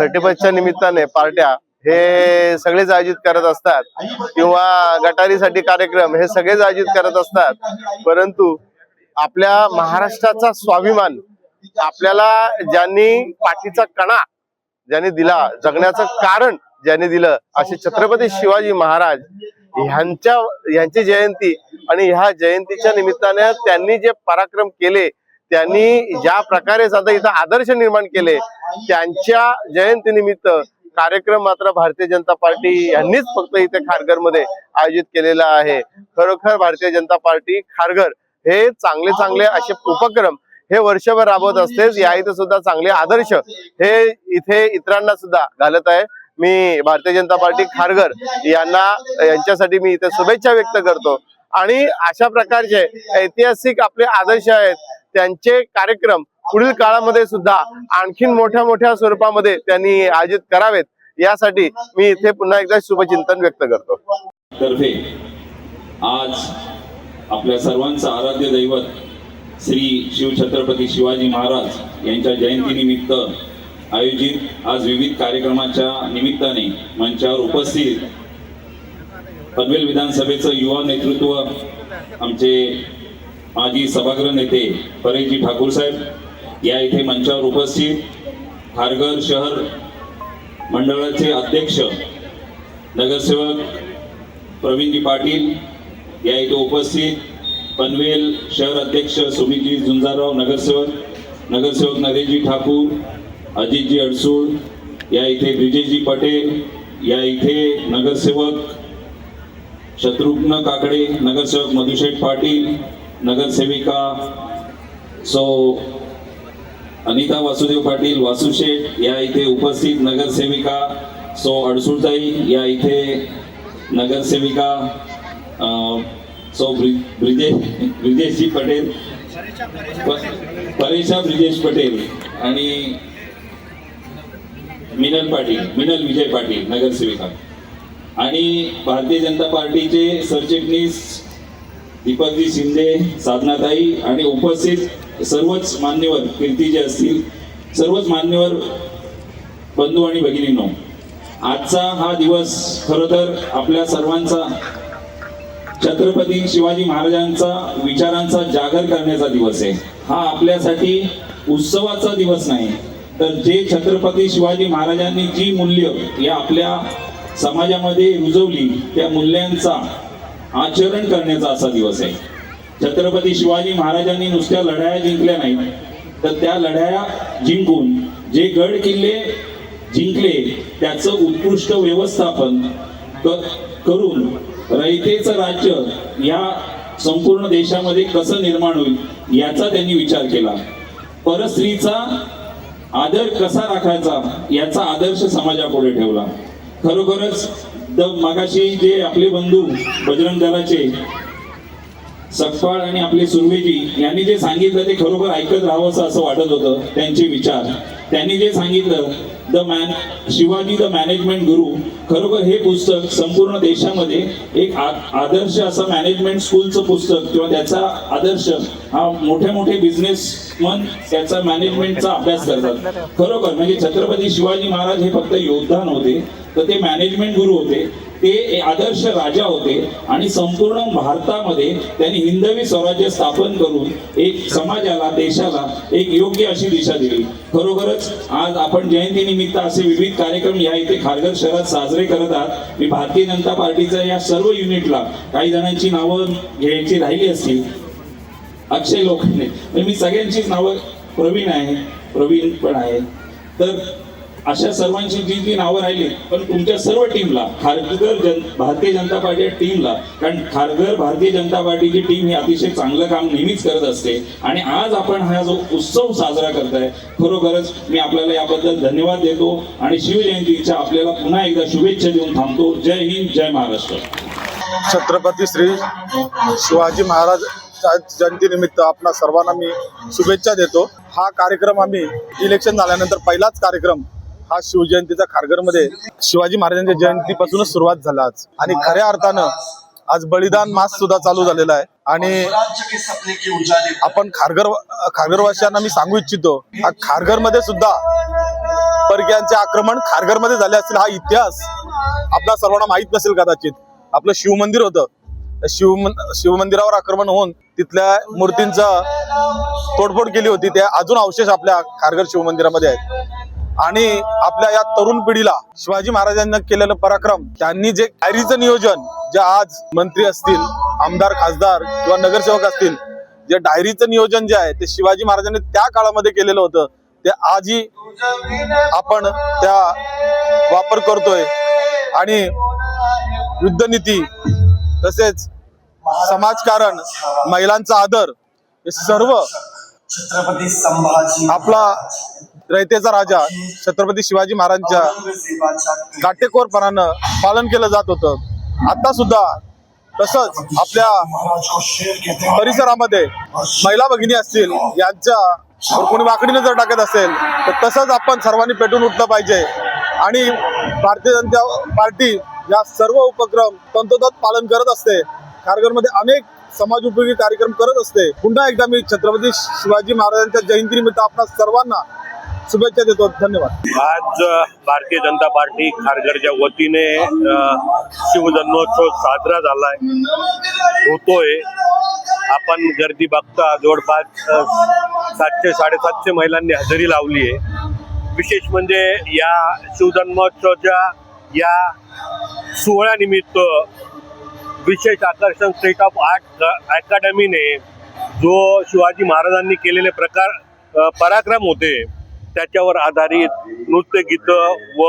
31च्या निमित्ताने पार्ट्या हे सगळेच आयोजित करत असतात किंवा गटारीसाठी कार्यक्रम हे सगळेच आयोजित करत असतात, परंतु आपल्या महाराष्ट्राचा स्वाभिमान आपल्याला ज्यांनी पाठीचा कणा ज्यांनी दिला, जगण्याचं कारण ज्यांनी दिलं, असे छत्रपती शिवाजी महाराज यांची जयंती आणि ह्या जयंतीच्या निमित्ताने त्यांनी जे पराक्रम केले, त्यांनी ज्या प्रकारे आता इथं आदर्श निर्माण केले, त्यांच्या जयंतीनिमित्त कार्यक्रम मात्र भारतीय जनता पार्टी यांनीच फक्त इथे खारघर मध्ये आयोजित केलेला आहे। खरोखर भारतीय जनता पार्टी खारघर हे चांगले चांगले असे उपक्रम हे वर्षभर राबवत असतेच। या इथे सुद्धा चांगले आदर्श हे इथे इतरांना सुद्धा घालत आहे। मी भारतीय जनता पार्टी खारघर यांच्यासाठी मी इथे शुभेच्छा व्यक्त करतो आणि अशा प्रकारचे ऐतिहासिक आपले आदर्श आहेत, त्यांचे कार्यक्रम पुढील काळामध्ये सुद्धा आणखीन मोठ्या स्वरूपामध्ये त्यांनी आयोजित करावेत, यासाठी मी इथे पुन्हा एकदा शुभचिंतन व्यक्त करतो। तर्फे आज आपल्या सर्वांचा आराध्य दैवत श्री शिवछत्रपती शिवाजी महाराज यांच्या जयंतीनिमित्त आयोजित आज विविध कार्यक्रमाच्या निमित्ताने मंचावर उपस्थित पनवेल विधानसभेचं युवा नेतृत्व आमचे माजी सभागृह नेते परेशजी ठाकूर साहेब या इथे मंचावर उपस्थित, खारघर शहर मंडळाचे अध्यक्ष नगरसेवक प्रवीणजी पाटील या इथे उपस्थित, पनवेल शहर अध्यक्ष सुमितजी झुंजारराव नगरसेवक नरेशजी ठाकूर, अजितजी अडसूळ या इथे, ब्रिजेशजी पटेल या इथे, नगरसेवक शत्रुघ्न काकडे, नगरसेवक मधुशेठ पाटील, नगरसेविका सौ अनिता वासुदेव पाटील वासुशेठ या इथे उपस्थित, नगरसेविका सौ अडसूळताई या इथे, नगरसेविका सौ ब्रिजेशजी पटेल, परेशा ब्रिजेश पटेल आणि मिनल विजय पाटील नगरसेविका आणि भारतीय जनता पार्टीचे सरचिटणीस दीपकजी शिंदे, साधनाताई आणि उपस्थित सर्वच मान्यवर, कीर्ती जे असतील सर्वच मान्यवर बंधू आणि भगिनींनो, आजचा हा दिवस खरं तर आपल्या सर्वांचा छत्रपती शिवाजी महाराजांचा विचारांचा जागर करण्याचा दिवस आहे। हा आपल्यासाठी उत्सवाचा दिवस नाही, तर जे छत्रपती शिवाजी महाराजांनी जी मूल्य या आपल्या समाजामध्ये रुजवली त्या मूल्यांचा आचरण करण्याचा असा दिवस आहे। छत्रपती शिवाजी महाराजांनी नुसत्या लढाया जिंकल्या नाहीत, तर त्या लढाया जिंकून जे गड किल्ले जिंकले त्याचं उत्कृष्ट व्यवस्थापन करून रयतेचं राज्य या संपूर्ण देशामध्ये कसं निर्माण होईल याचा त्यांनी विचार केला। परस्त्रीचा आदर कसा राखायचा याचा आदर्श समाजापुढे ठेवला। खरोखरच मगाशी जे आपले बंधू बजरंग दलाचे सकपाळ आणि आपले सुर्वेजी यांनी जे सांगितलं ते खरोखर ऐकत राहावंसं असं वाटत होतं। त्यांचे विचार, त्यांनी जे सांगितलं शिवाजी द मॅनेजमेंट गुरु, खरोखर हे पुस्तक संपूर्ण देशामध्ये एक आदर्श असं मॅनेजमेंट स्कूलचं पुस्तक किंवा त्याचा आदर्श हा मोठे बिझनेसमन त्याचा मॅनेजमेंटचा अभ्यास करतात। खरोखर म्हणजे छत्रपती शिवाजी महाराज हे फक्त योद्धा नव्हते, तर ते मॅनेजमेंट गुरु होते, ते आदर्श राजा होते आणि संपूर्ण भारतामध्ये त्यांनी हिंदवी स्वराज्य स्थापन करून एक समाजाला, देशाला एक योग्य अशी दिशा दिली। खरोखरच आज आपण जयंतीनिमित्त असे विविध कार्यक्रम या इथे खारघर शहरात साजरे करत आहात। मी भारतीय जनता पार्टीच्या या सर्व युनिटला, काही जणांची नावं घ्यायची राहिली असतील, अक्षय लोखंडे, मी सगळ्यांचीच नावं, प्रवीण पण आहे, तर अशा सर्वांची जी नावं राहिली, पण तुमच्या सर्व टीमला, खारघर भारतीय जनता पार्टी टीमला, कारण खारघर भारतीय जनता पार्टीची टीम ही अतिशय चांगलं काम नेहमीच करत असते आणि आज आपण हा जो उत्सव साजरा करताय, खरोखरच मी आपल्याला याबद्दल धन्यवाद देतो आणि शिवजयंतीच्या आपल्याला पुन्हा एकदा शुभेच्छा देऊन थांबतो। जय हिंद, जय महाराष्ट्र। छत्रपती श्री शिवाजी महाराज जयंतीनिमित्त आपणा सर्वांना मी शुभेच्छा देतो। हा कार्यक्रम आम्ही इलेक्शन झाल्यानंतर पहिलाच कार्यक्रम हा शिवजयंतीचा खारघरमध्ये शिवाजी महाराजांच्या जयंतीपासूनच सुरुवात झाला आज, आणि खऱ्या अर्थानं आज बलिदान मास सुद्धा चालू झालेला आहे। आणि आपण खारघरवासियांना मी सांगू इच्छितो, खारघरमध्ये सुद्धा परकीयांचे आक्रमण खारघरमध्ये झाले असतील हा इतिहास आपल्या सर्वांना माहित नसेल कदाचित. आपलं शिवमंदिर होतं, शिवमंदिरावर आक्रमण होऊन तिथल्या मूर्तींचा तोडफोड केली होती. ते अजून अवशेष आपल्या खारघर शिवमंदिरामध्ये आहेत. आणि आपल्या या तरुण पिढीला शिवाजी महाराजांनी केलेलं पराक्रम, त्यांनी जे डायरीचं नियोजन, जे आज मंत्री असतील, आमदार, खासदार किंवा नगरसेवक असतील, जे डायरीचं नियोजन जे आहे ते शिवाजी महाराजांनी त्या काळामध्ये केलेलं होतं, ते आजही आपण त्या वापर करतोय. आणि युद्धनीती तसेच समाजकारण, महिलांचा आदर, हे सर्व छत्रपती संभाजी आपला रयतेचा राजा छत्रपती शिवाजी महाराजांच्या काटेकोरपणानं पालन केलं जात होतं. आता सुद्धा तसंच आपल्या परिसरामध्ये महिला भगिनी असतील, यांच्या कोणी वाकडी नजर टाकत असेल तर तसंच आपण सर्वांनी पेटून उठलं पाहिजे. आणि भारतीय जनता पार्टी या सर्व उपक्रम तंतोतंत पालन करत असते. खारघरमध्ये अनेक समाज उपयोगी कार्यक्रम करत असते. पुन्हा एकदा मी छत्रपती शिवाजी महाराजांच्या जयंतीनिमित्त आपल्या सर्वांना शुभेच्छा देतो. धन्यवाद. आज भारतीय जनता पार्टी खारघरच्या वतीने शिवजन्मोत्सव साजरा झालाय, होतोय. आपण गर्दी बघता, जवळपास 700-750 महिलांनी हजेरी लावली आहे. विशेष म्हणजे या शिवजन्मोत्सवाच्या या सोहळ्यानिमित्त विशेष आकर्षण स्टेट ऑफ आर्ट अकॅडमीने जो शिवाजी महाराजांनी केलेले पराक्रम होते त्याच्यावर आधारित नृत्यगीतं व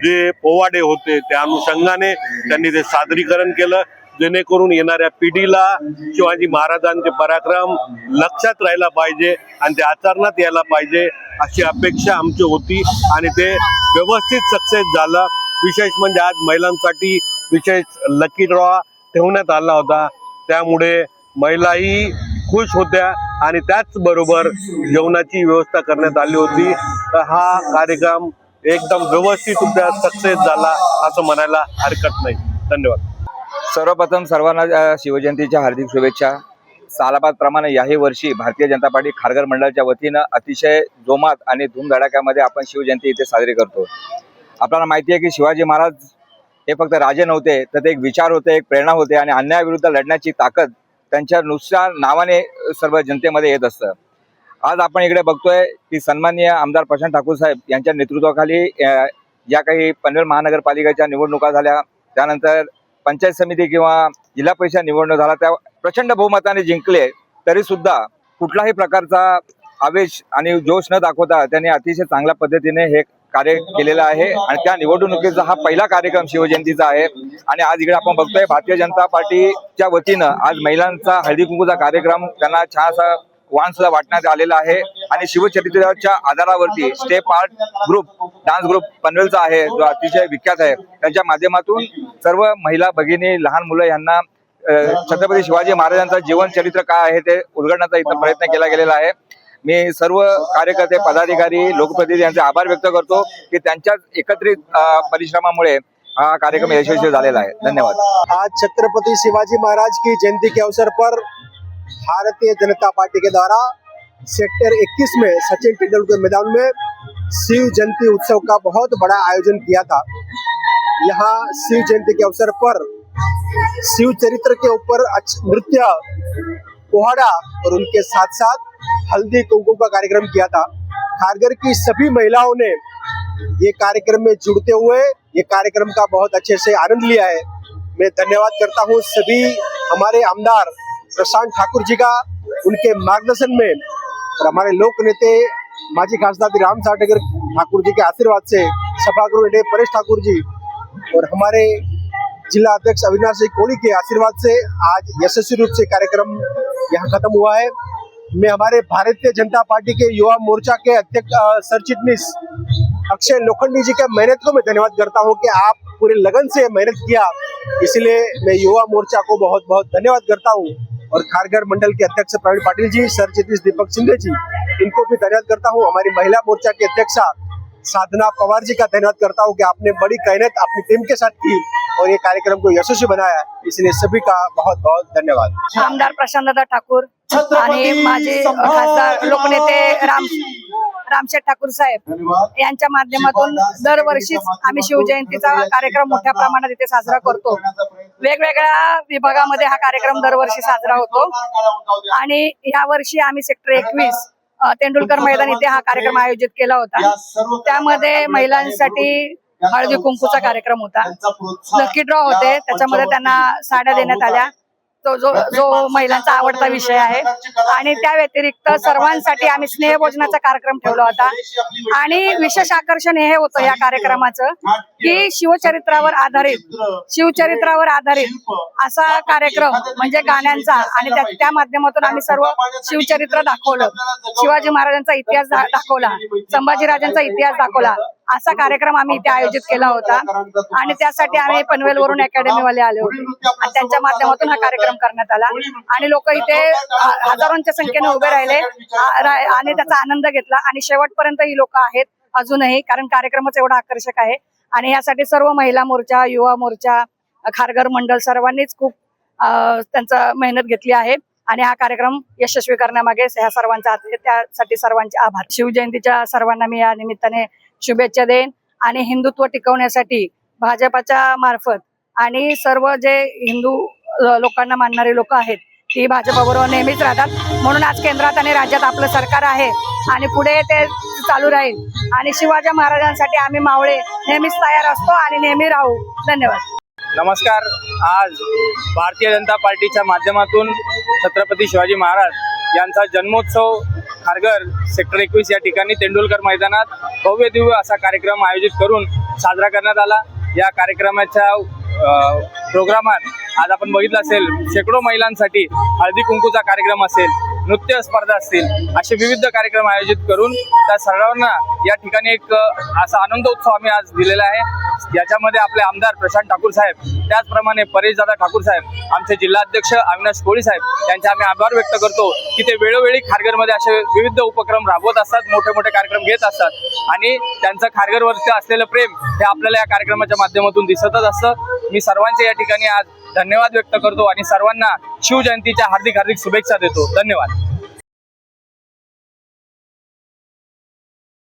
जे पोवाडे होते त्या अनुषंगाने त्यांनी ते सादरीकरण केलं, जेणेकरून येणाऱ्या पिढीला शिवाजी महाराजांचे पराक्रम लक्षात राहायला पाहिजे आणि ते आचरणात यायला पाहिजे अशी अपेक्षा आमची होती. आणि ते व्यवस्थित सक्सेस झालं. विशेष म्हणजे आज महिलांसाठी विशेष लकी ड्रॉ ठेवण्यात आला होता, त्यामुळे महिलाही खुश होत्या आणि त्याचबरोबर जेवणाची व्यवस्था करण्यात आली होती. तर हा कार्यक्रम एकदम व्यवस्थितरित्या सक्सेस झाला असं म्हणायला हरकत नाही. धन्यवाद. सर्वप्रथम सर्वांना शिवजयंतीच्या हार्दिक शुभेच्छा. सालाबादप्रमाणे याही वर्षी भारतीय जनता पार्टी खारघर मंडळाच्या वतीनं अतिशय जोमात आणि धूमधडाक्यामध्ये आपण शिवजयंती इथे साजरी करतो. आपल्याला माहिती आहे की शिवाजी महाराज हे फक्त राजे नव्हते, तर ते एक विचार होते, एक प्रेरणा होते आणि अन्यायाविरुद्ध लढण्याची ताकद त्यांच्या नुसत्या नावाने सर्व जनतेमध्ये येत असतं. आज आपण इकडे बघतोय की सन्माननीय आमदार प्रशांत ठाकूर साहेब यांच्या नेतृत्वाखाली ज्या काही पनवेल महानगरपालिकेच्या निवडणुका झाल्या, त्यानंतर पंचायत समिती किंवा जिल्हा परिषद निवडणूक झाला, त्या प्रचंड बहुमताने जिंकले, तरी सुद्धा कुठलाही प्रकारचा आवेश आणि जोश न दाखवता त्यांनी अतिशय चांगल्या पद्धतीने हे कार्य केलेलं आहे. आणि त्या निवडणुकीचा हा पहिला कार्यक्रम शिवजयंतीचा आहे. आणि आज इकडे आपण बघतोय भारतीय जनता पार्टीच्या वतीनं आज महिलांचा हळदी कुंकूचा कार्यक्रम, त्यांना छानसा वाण सुद्धा वाटण्यात आलेला आहे. आणि शिवचरित्राच्या आधारावरती step art group, dance group पनवेलचा आहे, जो अतिशय विख्यात आहे, त्यांच्या माध्यमातून सर्व महिला भगिनी, लहान मुलं यांना छत्रपती शिवाजी महाराजांचं जीवन चरित्र काय आहे ते उलगडण्याचा इथं प्रयत्न केला गेलेला आहे. मी सर्व कार्यकर्ते, पदाधिकारी, लोकप्रतिनिधी यांचे आभार व्यक्त करतो की त्यांच्या एकत्रित परिश्रमामुळे हा कार्यक्रम यशस्वी झालेला आहे. धन्यवाद. आज छत्रपति शिवाजी महाराज की जयंती के अवसर पर भारतीय जनता पार्टी के द्वारा सेक्टर 21 में सचिन तेंदुलकर मैदान में शिव जयंती उत्सव का बहुत बड़ा आयोजन किया था। यहाँ शिव जयंती के अवसर पर शिव चरित्र के ऊपर नृत्य, पोहाड़ा और उनके साथ साथ हल्दी कुमकुम का कार्यक्रम किया था। खारघर की सभी महिलाओं ने ये कार्यक्रम में जुड़ते हुए ये कार्यक्रम का बहुत अच्छे से आनंद लिया है। मैं धन्यवाद करता हूँ सभी हमारे आमदार प्रशांत ठाकुर जी का, उनके मार्गदर्शन में, और हमारे लोक नेते माजी खासदार राम साटेकर ठाकुर जी के आशीर्वाद से, सभागृह नेता परेश ठाकुर जी और हमारे जिला अध्यक्ष अविनाश जी कोहली के आशीर्वाद से आज यशस्वी रूप से कार्यक्रम यहाँ खत्म हुआ है। मैं हमारे भारतीय जनता पार्टी के युवा मोर्चा के अध्यक्ष सर चिटनीस अक्षय लोखंडी जी के मेहनत को मैं धन्यवाद करता हूं कि आप पूरे लगन से मेहनत किया, इसलिए मैं युवा मोर्चा को बहुत बहुत धन्यवाद करता हूं। और खारघर मंडल के अध्यक्ष प्रवीण पाटिल जी, सर चिटनीस दीपक शिंदे जी, इनको भी धन्यवाद करता हूं। हमारी महिला मोर्चा की अध्यक्षा साधना पवार जी का धन्यवाद करता हूं कि आपने बड़ी मेहनत अपनी टीम के साथ की और ये कार्यक्रम को यशस्वी बनाया, इसलिए सभी का बहुत बहुत धन्यवाद। आमदार प्रशांत दादा ठाकूर आणि माझे खासदार लोकनेते रामशेठ ठाकूर साहेब यांच्या माध्यमातून दरवर्षीच आम्ही शिवजयंतीचा कार्यक्रम मोठ्या प्रमाणात इथे साजरा करतो. वेगवेगळ्या विभागामध्ये हा कार्यक्रम दरवर्षी साजरा होतो आणि यावर्षी आम्ही सेक्टर 21 तेंडुलकर मैदान इथे हा कार्यक्रम आयोजित केला होता. त्यामध्ये महिलांसाठी हळदी कुंकूचा कार्यक्रम होता. लकी ड्रॉ होते, त्याच्यामध्ये त्यांना साड्या देण्यात आल्या. तो जो महिलांचा आवडता विषय आहे. आणि त्या व्यतिरिक्त सर्वांसाठी आम्ही स्नेहभोजनाचा कार्यक्रम ठेवला होता. आणि विशेष आकर्षण हे होतं या कार्यक्रमाचं की शिवचरित्रावर आधारित असा कार्यक्रम म्हणजे गाण्यांचा, आणि त्या माध्यमातून आम्ही सर्व शिवचरित्र दाखवलं. शिवाजी महाराजांचा इतिहास दाखवला, संभाजीराजांचा इतिहास दाखवला. असा कार्यक्रम आम्ही इथे आयोजित केला होता आणि त्यासाठी आम्ही पनवेलवरून अकॅडमीवाले आले होते आणि त्यांच्या माध्यमातून हा कार्यक्रम करण्यात आला. आणि लोक इथे हजारोंच्या संख्येने उभे राहिले आणि त्याचा आनंद घेतला. आणि शेवटपर्यंत ही लोक आहेत अजूनही, कारण कार्यक्रमच एवढा आकर्षक आहे. आणि यासाठी सर्व महिला मोर्चा, युवा मोर्चा, खारघर मंडळ सर्वांनीच खूप त्यांचा मेहनत घेतली आहे. आणि हा कार्यक्रम यशस्वी करण्यामागे ह्या सर्वांचा हात आहे. त्यासाठी सर्वांचे आभार. शिवजयंतीच्या सर्वांना मी या निमित्ताने शुभेच्छा देईन. आणि हिंदुत्व टिकवण्यासाठी भाजपाच्या मार्फत आणि सर्व जे हिंदू लोकांना मानणारे लोक आहेत ती भाजपाबरोबर नेहमीच राहतात. म्हणून आज केंद्रात आणि राज्यात आपलं सरकार आहे आणि पुढे ते चालू राहील. आणि शिवाजी महाराजांसाठी आम्ही मावळे नेहमीच तयार असतो आणि नेहमी राहू. धन्यवाद. नमस्कार. आज भारतीय जनता पार्टीच्या माध्यमातून छत्रपती शिवाजी महाराज यांचा जन्मोत्सव खारघर सेक्टर 21 या ठिकाणी तेंडुलकर मैदानात भव्य दिव्य असा कार्यक्रम आयोजित करून साजरा करण्यात आला. या कार्यक्रमाच्या प्रोग्रामात आज आपण बघितलं असेल शेकडो महिलांसाठी हळदी कुंकूचा कार्यक्रम असेल, नृत्य स्पर्धा असतील, असे विविध कार्यक्रम आयोजित करून त्या सर्वांना या ठिकाणी एक असा आनंदोत्सव आम्ही आज दिलेला आहे. याच्यामध्ये आपले आमदार प्रशांत ठाकूर साहेब, त्याचप्रमाणे परेशदादा ठाकूर साहेब, आमचे जिल्हाध्यक्ष अविनाश कोळी साहेब यांचे आम्ही आभार व्यक्त करतो की ते वेळोवेळी खारघरमध्ये असे विविध उपक्रम राबवत असतात, मोठे मोठे कार्यक्रम घेत असतात आणि त्यांचं खारघरवरती असलेलं प्रेम हे आपल्याला या कार्यक्रमाच्या माध्यमातून दिसतच असतं. मी सर्वांचे या ठिकाणी आज धन्यवाद व्यक्त करतो आणि सर्वांना शिवजयंतीच्या हार्दिक शुभेच्छा देतो. धन्यवाद.